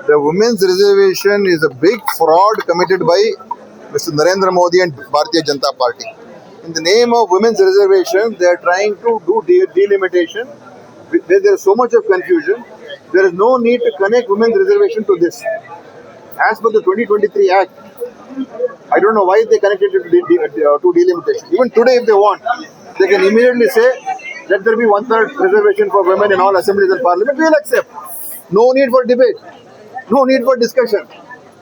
The women's reservation is a big fraud committed by Mr. Narendra Modi and Bharatiya Janata Party. In the name of women's reservation, they are trying to do delimitation. There is so much of confusion. There is no need to connect women's reservation to this. As per the 2023 Act, I don't know why they connected it to delimitation. Even today, if they want, they can immediately say, let there be one-third reservation for women in all assemblies and parliament. We will accept. No need for debate. No need for discussion.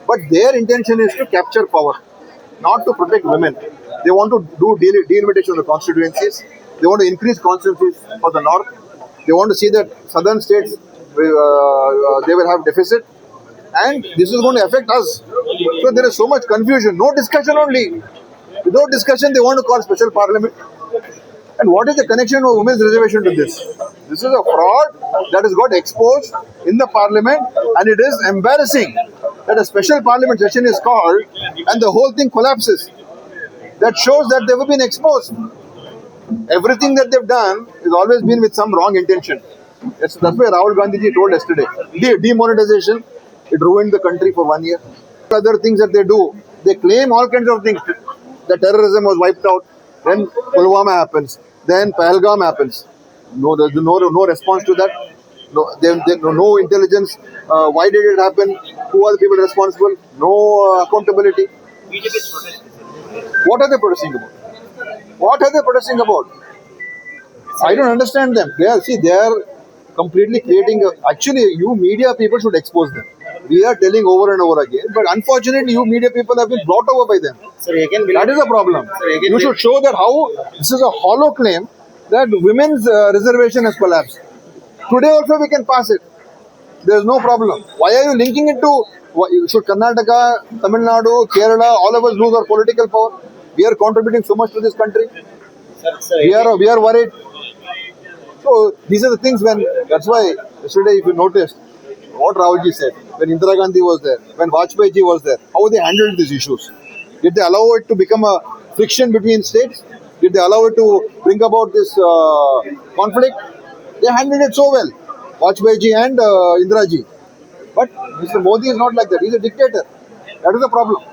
But their intention is to capture power, not to protect women. They want to do delimitation of the constituencies. They want to increase constituencies for the north. They want to see that southern states, they will have deficit. And this is going to affect us. So there is so much confusion. No discussion only. Without discussion, they want to call special parliament. And what is the connection of women's reservation to this? This is a fraud that has got exposed in the parliament, and it is embarrassing that a special parliament session is called and the whole thing collapses. That shows that they have been exposed. Everything that they've done has always been with some wrong intention. That's why Rahul Gandhi told yesterday. Demonetization, it ruined the country for 1 year. Other things that they do, they claim all kinds of things. The terrorism was wiped out. Then Pulwama happens. Then Pahalgam happens. No, there's no response to that. No intelligence. Why did it happen? Who are the people responsible? No accountability. What are they protesting about? What are they protesting about? I don't understand them. They are completely creating. Actually, you media people should expose them. We are telling over and over again, but unfortunately, you media people have been brought over by them. That is a problem. You should show that how this is a hollow claim that women's reservation has collapsed. Today also we can pass it. There is no problem. Why are you linking it to? Should Karnataka, Tamil Nadu, Kerala, all of us lose our political power? We are contributing so much to this country. We are worried. So these are the things that's why yesterday, if you noticed, what Rahulji said, when Indira Gandhi was there, when Vajpayee ji was there, how they handled these issues. Did they allow it to become a friction between states? Did they allow it to bring about this conflict? They handled it so well, Vajpayee ji and Indira ji. But Mr. Modi is not like that. He's a dictator. That is the problem.